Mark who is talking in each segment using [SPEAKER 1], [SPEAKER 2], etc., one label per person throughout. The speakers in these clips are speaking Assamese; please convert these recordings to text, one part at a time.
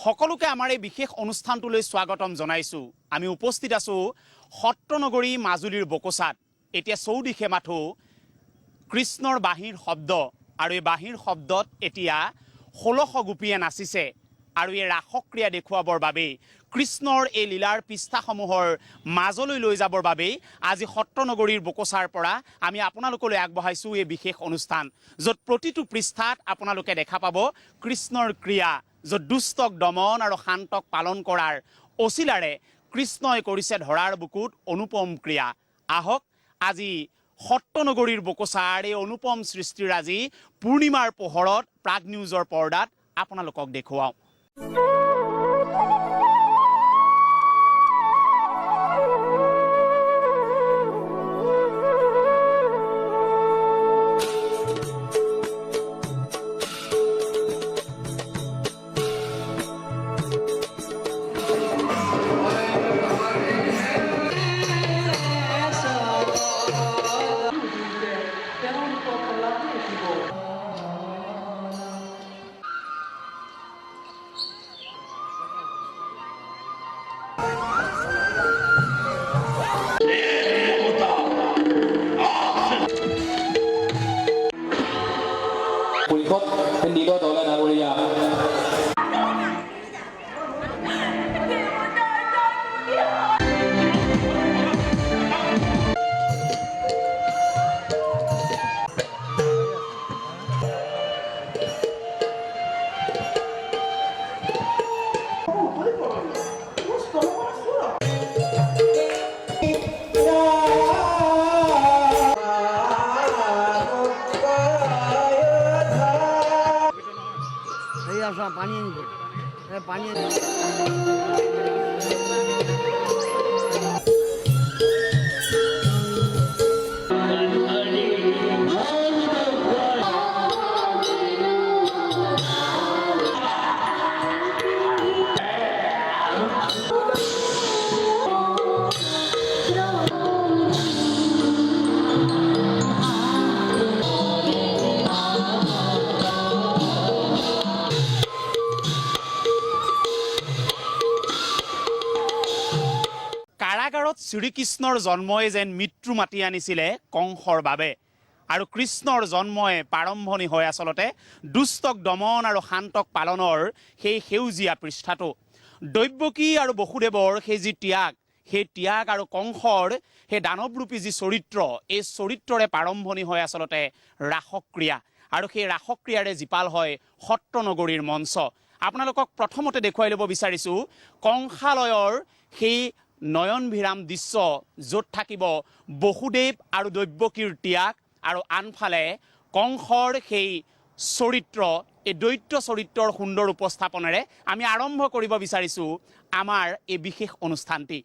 [SPEAKER 1] সকলোকে আমাৰ এই বিশেষ অনুষ্ঠানটোলৈ স্বাগতম জনাইছো। আমি উপস্থিত আছো সত্ৰনগৰী মাজুলীৰ বকোচাত। এতিয়া চৌদিশে মাথো কৃষ্ণৰ বাঁহীৰ শব্দ আৰু এই বাঁহীৰ শব্দত এতিয়া 1600 গোপীয়ে নাচিছে আৰু এই ৰাসক্ৰিয়া দেখুৱাবৰ বাবে কৃষ্ণৰ এই লীলাৰ পৃষ্ঠাসমূহৰ মাজলৈ লৈ যাবৰ বাবে আজি সত্ৰনগৰীৰ বকোচাৰ পৰা আমি আপোনালোকলৈ আগবঢ়াইছো এই বিশেষ অনুষ্ঠান, য'ত প্ৰতিটো পৃষ্ঠাত আপোনালোকে দেখা পাব কৃষ্ণৰ ক্ৰিয়া, য'ত দুষ্টক দমন আৰু শান্তক পালন কৰাৰ অচিলাৰে কৃষ্ণই কৰিছে ধৰাৰ বুকুত অনুপম ক্ৰিয়া। আহক আজি সত্ৰনগৰীৰ বকোচাৰ এই অনুপম সৃষ্টিৰ আজি পূৰ্ণিমাৰ পোহৰত প্ৰাগ নিউজৰ পৰ্দাত আপোনালোকক দেখুৱাওঁ। কাৰাগাৰত শ্ৰীকৃষ্ণৰ জন্মই যেন মৃত্যু মাতি আনিছিলে কংসৰ বাবে, আৰু কৃষ্ণৰ জন্মই প্ৰাৰম্ভণি হয় আচলতে দুষ্টক দমন আৰু শান্তক পালনৰ সেই সেউজীয়া পৃষ্ঠাটো। দৈৱকী আৰু বসুদেৱৰ সেই যি ত্যাগ, সেই ত্যাগ আৰু কংসৰ সেই দানৱৰূপী যি চৰিত্ৰ, এই চৰিত্ৰৰে প্ৰাৰম্ভণি হয় আচলতে ৰাসক্ৰিয়া, আৰু সেই ৰাসক্ৰিয়াৰে জীপাল হয় সত্ৰনগৰীৰ মঞ্চ। আপোনালোকক প্ৰথমতে দেখুৱাই ল'ব বিচাৰিছোঁ কংসালয়ৰ সেই নয়নভিৰাম দৃশ্য, য'ত থাকিব বসুদেৱ আৰু দৈৱকীৰ ত্যাগ, আৰু আনফালে কংসৰ সেই চৰিত্ৰ, এই দৈত্য চৰিত্ৰৰ সুন্দৰ উপস্থাপনেৰে আমি আৰম্ভ কৰিব বিচাৰিছোঁ আমাৰ এই বিশেষ অনুষ্ঠানটি।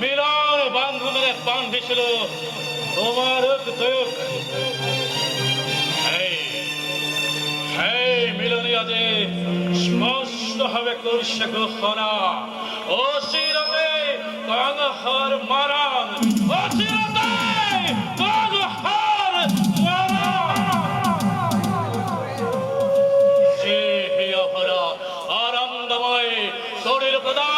[SPEAKER 2] মিলন বান্ধনে বান্ধিছিল তোমার দুঃখ, সেই মিলনে আজি স্পষ্ট ভাবে করছে ঘোষণা, অচিরতে কংসর মারণ, অচিরতে কংসর আনন্দময় শরীর প্রদান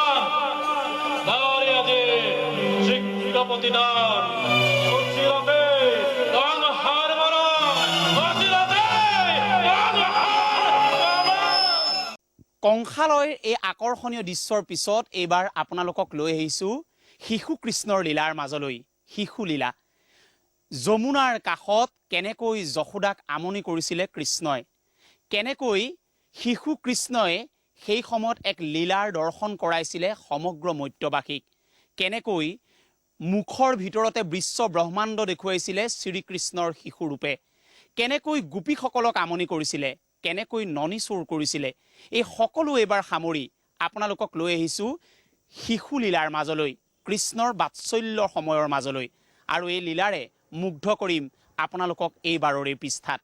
[SPEAKER 2] প্রতিদান, অচিরতে কংসর মারণ, অচিরতে
[SPEAKER 1] কংসালয়ৰ এই আকৰ্ষণীয় দৃশ্যৰ পিছত এইবাৰ আপোনালোকক লৈ আহিছোঁ শিশু কৃষ্ণৰ লীলাৰ মাজলৈ। শিশু লীলা, যমুনাৰ কাষত কেনেকৈ যশোদাক আমনি কৰিছিলে কৃষ্ণই, কেনেকৈ শিশু কৃষ্ণই সেই সময়ত এক লীলাৰ দৰ্শন কৰাইছিলে সমগ্ৰ মৰ্ত্যবাসীক, কেনেকৈ মুখৰ ভিতৰতে বিশ্ব ব্ৰহ্মাণ্ড দেখুৱাইছিলে শ্ৰীকৃষ্ণৰ শিশুৰূপে, কেনেকৈ গোপীসকলক আমনি কৰিছিলে, কেনেকৈ ননী চোৰ কৰিছিলে, এই সকলো এবাৰ সামৰি আপোনালোকক লৈ আহিছোঁ শিশু লীলাৰ মাজলৈ, কৃষ্ণৰ বাৎসল্যৰ সময়ৰ মাজলৈ, আৰু এই লীলাৰে মুগ্ধ কৰিম আপোনালোকক এইবাৰৰ এই পৃষ্ঠাত।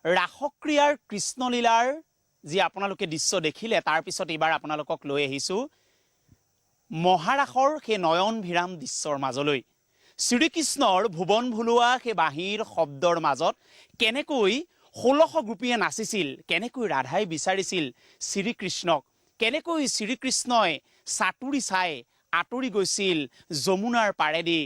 [SPEAKER 1] ৰাসক্ৰিয়াৰ কৃষ্ণলীলাৰ যি আপোনালোকে দৃশ্য দেখিলে, তাৰ পিছত এইবাৰ আপোনালোকক লৈ আহিছোঁ মহাৰাসৰ সেই নয়ন ভিৰাম দৃশ্যৰ মাজলৈ। শ্ৰীকৃষ্ণৰ ভুৱন ভুলোৱা সেই বাঁহীৰ শব্দৰ মাজত কেনেকৈ 1600 গোপীয়ে নাচিছিল, কেনেকৈ ৰাধাই বিচাৰিছিল শ্ৰীকৃষ্ণক, কেনেকৈ শ্ৰীকৃষ্ণই চাতুৰি চাই আঁতৰি গৈছিল যমুনাৰ পাৰেদি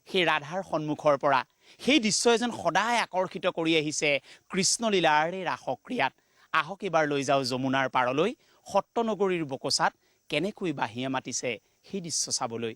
[SPEAKER 1] সেই ৰাধাৰ সন্মুখৰ পৰা, সেই দৃশ্যই যেন সদায় আকৰ্ষিত কৰি আহিছে কৃষ্ণলীলাৰ এই ৰাসক্ৰিয়াত। আহক এবাৰ লৈ যাওঁ যমুনাৰ পাৰলৈ, সত্ৰনগৰীৰ বকচাত কেনেকৈ বাঁহীয়ে মাতিছে সেই দৃশ্য চাবলৈ।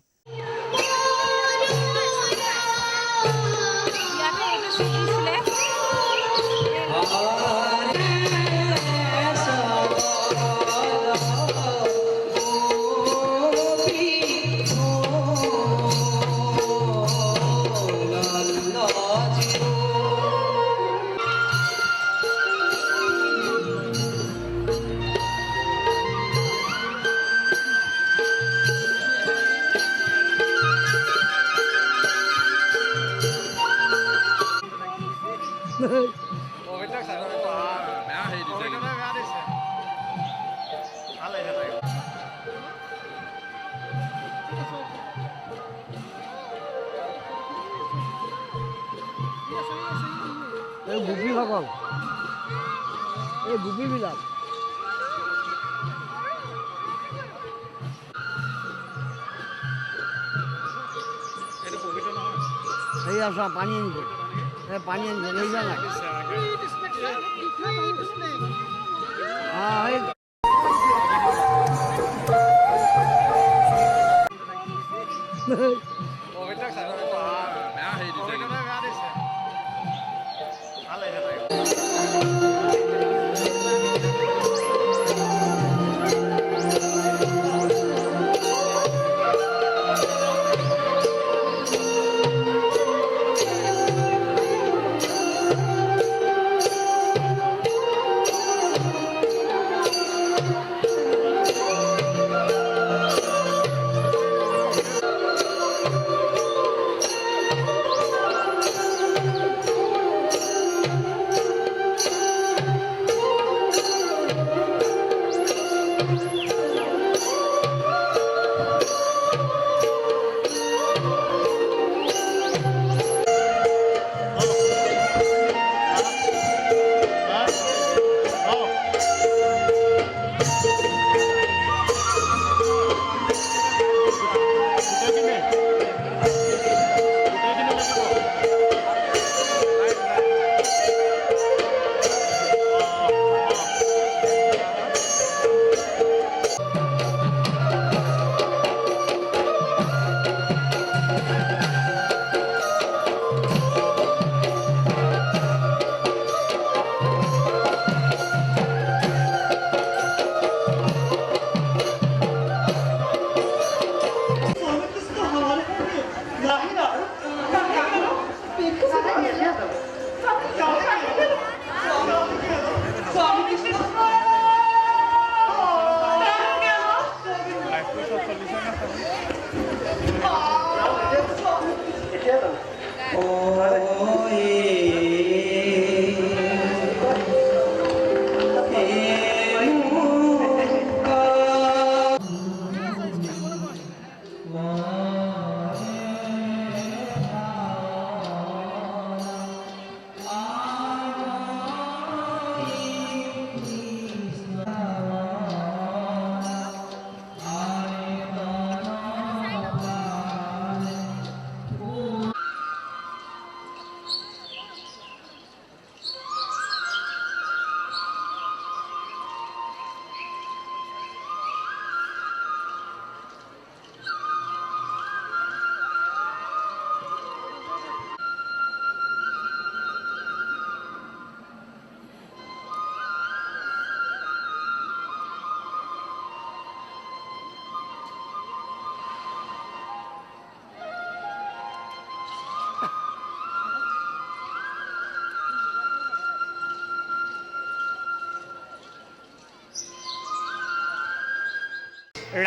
[SPEAKER 3] এই গোপীসকল, এই গোপীবিলাক এই আসা পানী আনিব, পানী আনিব লৈ যা না।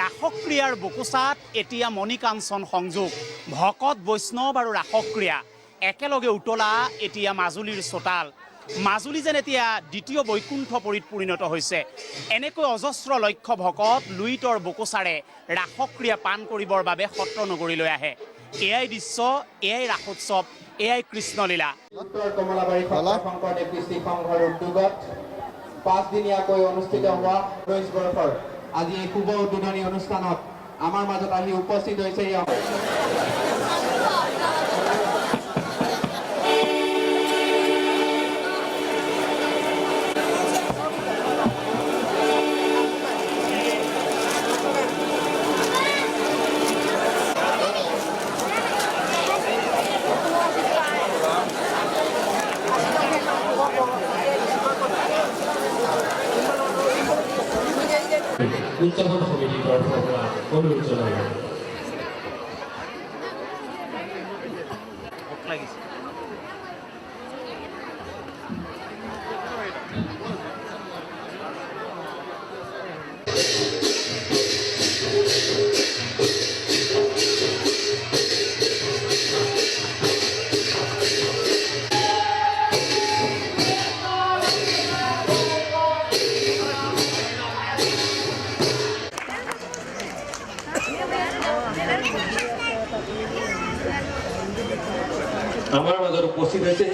[SPEAKER 3] ৰাসক্ৰিয়াৰ বকোচাত এতিয়া মণিকাঞ্চন সংযোগ, ভকত বৈষ্ণৱ আৰু ৰাসক্ৰিয়া একেলগে উতলা এতিয়া মাজুলীৰ চোতাল। মাজুলী যেন এতিয়া দ্বিতীয় বৈকুণ্ঠপুৰীত পৰিণত হৈছে। এনেকৈ অজস্ৰ লক্ষ্য ভকত লুইতৰ বকোচাৰে ৰাসক্ৰিয়া পান কৰিবৰ বাবে সত্ৰনগৰীলৈ আহে। এয়াই দৃশ্য, এয়াই ৰাসোৎসৱ, এয়াই কৃষ্ণলীলা।
[SPEAKER 4] কমলাবাৰী শংকৰদেৱ কৃষ্টি সংঘৰ উদ্যোগত 5 দিনীয়াকৈ অনুষ্ঠিত হোৱা 19 বৰ্ষৰ আজি এই শুভ উদ্বোধনী অনুষ্ঠানত আমাৰ মাজত আহি উপস্থিত হৈছে
[SPEAKER 2] উদযাপন সমিতিৰ তৰফৰ পৰা অনুৰোধ জনালোঁ। আমাৰ মাজত উপস্থিত হৈছে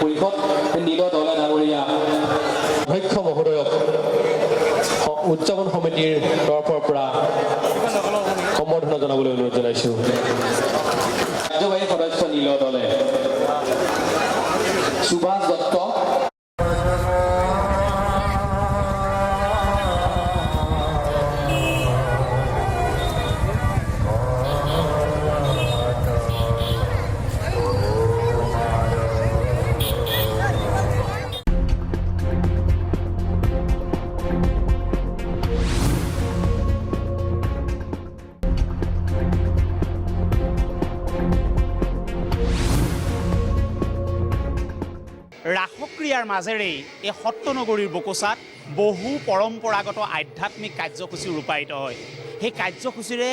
[SPEAKER 2] পৰিষদ নীল দলে ডাঙৰীয়া অধ্যক্ষ মহোদয়ক উদযাপন সমিতিৰ তৰফৰ পৰা সম্বৰ্ধনা জনাবলৈ অনুৰোধ জনাইছোঁ। কাৰ্যবাহী সদস্য নীল দলে সুভাষ দত্ত,
[SPEAKER 3] ৰাসক্ৰিয়াৰ মাজেৰেই এই সত্ৰনগৰীৰ বকোচাত বহু পৰম্পৰাগত আধ্যাত্মিক কাৰ্যসূচী ৰূপায়িত হয়। সেই কাৰ্যসূচীৰে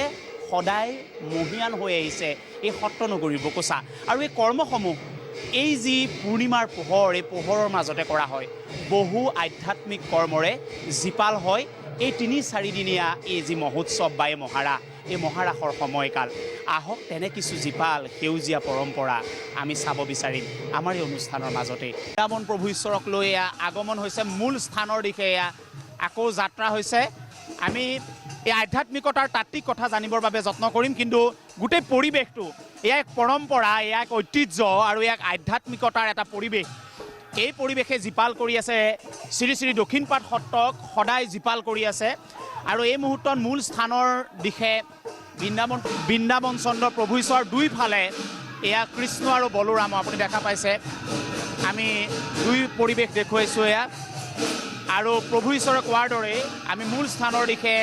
[SPEAKER 3] সদায় মহিয়ান হৈ আহিছে এই সত্ৰনগৰীৰ বকোচা। আৰু এই কৰ্মসমূহ এই যি পূৰ্ণিমাৰ পোহৰ, এই পোহৰৰ মাজতে কৰা হয়। বহু আধ্যাত্মিক কৰ্মৰে জীপাল হয় এই ৩-৪ দিনীয়া এই যি মহোৎসৱ বা এই মহাৰাস, এই মহাৰাসৰ সময়কাল। আহক তেনে কিছু জীপাল সেউজীয়া পৰম্পৰা আমি চাব বিচাৰিম আমাৰ এই অনুষ্ঠানৰ মাজতে। বৃন্দাবন প্ৰভু ঈশ্বৰক লৈ এয়া আগমন হৈছে মূল স্থানৰ দিশে, এয়া আকৌ যাত্ৰা হৈছে। আমি এই আধ্যাত্মিকতাৰ তাত্ত্বিক কথা জানিবৰ বাবে যত্ন কৰিম, কিন্তু গোটেই পৰিৱেশটো এয়া এক পৰম্পৰা, এয়া এক ঐতিহ্য আৰু এক আধ্যাত্মিকতাৰ এটা পৰিৱেশ। এই পৰিৱেশে জীপাল কৰি আছে শ্ৰী শ্ৰী দক্ষিণপাট সত্ৰক, সদায় জীপাল কৰি আছে। আৰু এই মুহূৰ্তত মূল স্থানৰ দিশে বৃন্দাবন চন্দ্ৰ প্ৰভু ঈশ্বৰৰ দুইফালে এয়া কৃষ্ণ আৰু বলোৰাম আপুনি দেখা পাইছে। আমি দুই পৰিৱেশ দেখুৱাইছোঁ এয়া। আৰু প্ৰভু ঈশ্বৰে কোৱাৰ দৰে আমি মূল স্থানৰ দিশে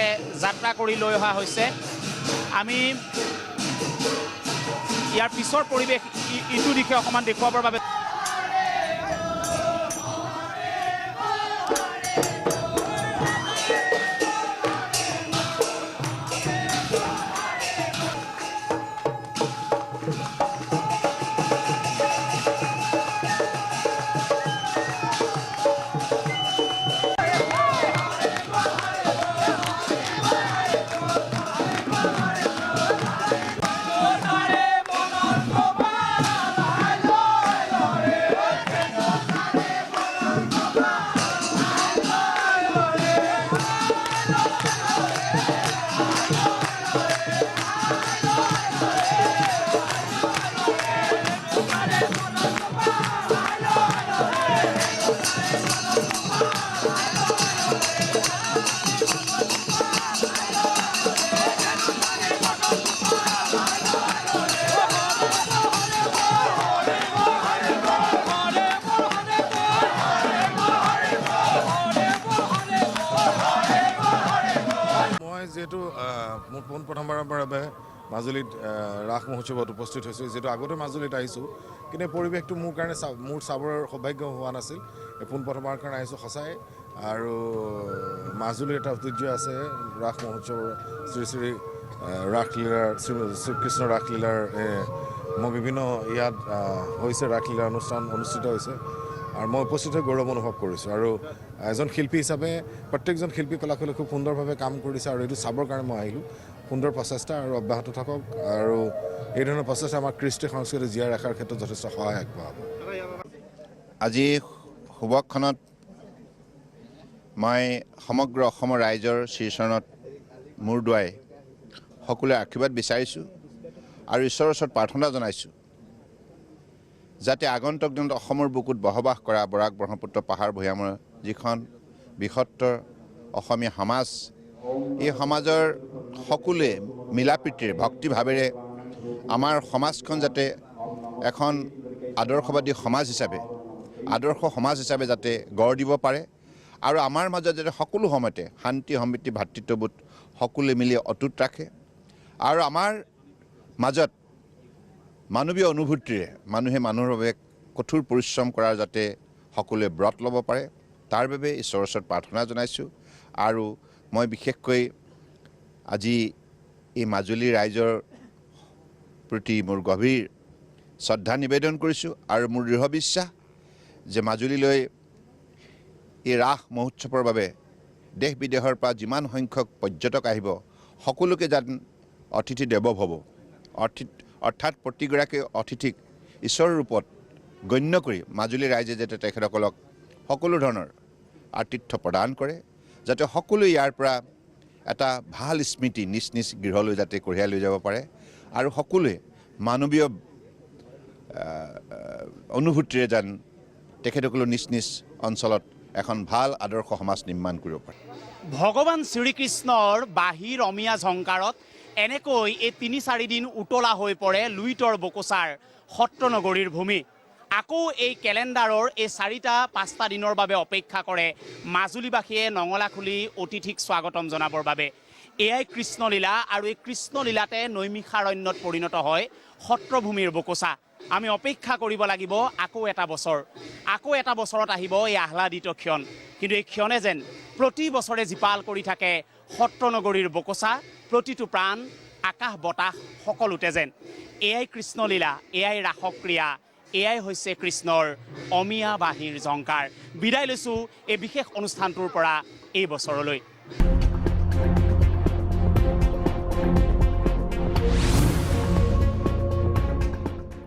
[SPEAKER 3] যাত্ৰা কৰি লৈ অহা হৈছে। আমি ইয়াৰ পিছৰ পৰিৱেশ ইটো দিশে অকণমান দেখুৱাবৰ বাবে
[SPEAKER 5] যেহেতু মোৰ প্ৰথমবাৰৰ বাবে মাজুলীত ৰাস মহোৎসৱত উপস্থিত হৈছোঁ, যিহেতু আগতে মাজুলীত আহিছোঁ, কিন্তু এই পৰিৱেশটো মোৰ কাৰণে মোৰ চাবৰ সৌভাগ্য হোৱা নাছিল। প্ৰথমবাৰৰ কাৰণে আহিছোঁ সঁচাই। আৰু মাজুলীৰ এটা ঐতিহ্য আছে ৰাস মহোৎসৱৰ, শ্ৰী শ্ৰী ৰাসলীলাৰ, শ্ৰীকৃষ্ণ ৰাসলীলাৰ মই বিভিন্ন ইয়াত হৈছে ৰাসলীলা অনুষ্ঠান অনুষ্ঠিত হৈছে। আৰু মই উপস্থিত হৈ গৌৰৱ অনুভৱ কৰিছোঁ। আৰু এজন শিল্পী হিচাপে প্ৰত্যেকজন শিল্পী কলাকাৰে খুব সুন্দৰভাৱে কাম কৰিছে, আৰু এইটো চাবৰ কাৰণে মই আহিলোঁ। সুন্দৰ প্ৰচেষ্টা আৰু অব্যাহত থাকক, আৰু এই ধৰণৰ প্ৰচেষ্টা আমাৰ কৃষ্টি সংস্কৃতি জীয়াই ৰখাৰ ক্ষেত্ৰত যথেষ্ট সহায়ক হ'ব।
[SPEAKER 6] আজি শুভক্ষণত মই সমগ্ৰ অসমৰ ৰাইজৰ শ্ৰীচৰণত মূৰ দুৱাই সকলোৱে আশীৰ্বাদ বিচাৰিছোঁ আৰু ঈশ্বৰৰ ওচৰত প্ৰাৰ্থনা জনাইছোঁ যাতে আগন্তুক দিনত অসমৰ বুকুত বসবাস কৰা বৰাক ব্ৰহ্মপুত্ৰ পাহাৰ ভৈয়ামৰ যিখন বৃহত্তৰ অসমীয়া সমাজ, এই সমাজৰ সকলোৱে মিলাপ্ৰীতিৰে ভক্তিভাৱেৰে আমাৰ সমাজখন যাতে এখন আদৰ্শবাদী সমাজ হিচাপে, আদৰ্শ সমাজ হিচাপে যাতে গঢ় দিব পাৰে আৰু আমাৰ মাজত যাতে সকলো সময়তে শান্তি সম্প্ৰীতি ভাতৃত্ববোধ সকলোৱে মিলি অটুট ৰাখে আৰু আমাৰ মাজত মানৱীয় অনুভূতিৰে মানুহে মানুহৰ বাবে কঠোৰ পৰিশ্ৰম কৰাৰ যাতে সকলোৱে ব্ৰত ল'ব পাৰে, তাৰ বাবে ঈশ্বৰৰ ওচৰত প্ৰাৰ্থনা জনাইছোঁ। আৰু মই বিশেষকৈ আজি এই মাজুলী ৰাইজৰ প্ৰতি মোৰ গভীৰ শ্ৰদ্ধা নিবেদন কৰিছোঁ আৰু মোৰ দৃঢ় বিশ্বাস যে মাজুলীলৈ এই ৰাস মহোৎসৱৰ বাবে দেশ বিদেশৰ পৰা যিমান সংখ্যক পৰ্যটক আহিব সকলোকে যেন অতিথি দেৱ ভৱ, অৰ্থাৎ প্ৰতিগৰাকী অতিথিক ঈশ্বৰৰ ৰূপত গণ্য কৰি মাজুলী ৰাইজে যাতে তেখেতসকলক সকলো ধৰণৰ আতিথ্য প্ৰদান কৰে, যাতে সকলোৱে ইয়াৰ পৰা এটা ভাল স্মৃতি নিজ নিজ গৃহলৈ যাতে কঢ়িয়াই লৈ যাব পাৰে আৰু সকলোৱে মানৱীয় অনুভূতিৰে যেন তেখেতসকলৰ নিজ নিজ অঞ্চলত এখন ভাল আদৰ্শ সমাজ নিৰ্মাণ কৰিব পাৰে।
[SPEAKER 3] ভগৱান শ্ৰীকৃষ্ণৰ বাহিৰ অমীয়া ঝংকাৰত এনেকৈ এই ৩-৪ দিন উতলা হৈ পৰে লুইতৰ বকোচাৰ সত্ৰনগৰীৰ ভূমি। আকৌ এই কেলেণ্ডাৰৰ এই ৪-৫টা দিনৰ বাবে অপেক্ষা কৰে মাজুলীবাসীয়ে নঙলাখুলি অতিথিক স্বাগতম জনাবৰ বাবে। এয়াই কৃষ্ণলীলা আৰু এই কৃষ্ণলীলাতে নৈমিষাৰণ্যত পৰিণত হয় সত্ৰভূমিৰ বকোচা। আমি অপেক্ষা কৰিব লাগিব আকৌ এটা বছৰ, আকৌ এটা বছৰত আহিব এই আহ্লাদিত ক্ষণ। কিন্তু এই ক্ষণে যেন প্ৰতি বছৰে জীপাল কৰি থাকে সত্ৰনগৰীৰ বকোচা, প্ৰতিটো প্ৰাণ আকাশ বতাহ সকলোতে যেন। এয়াই কৃষ্ণলীলা, এয়াই ৰাসক্ৰিয়া, এয়াই হৈছে কৃষ্ণৰ অমীয়া বাঁহীৰ ঝংকাৰ। বিদায় লৈছোঁ এই বিশেষ অনুষ্ঠানটোৰ পৰা এই বছৰলৈ।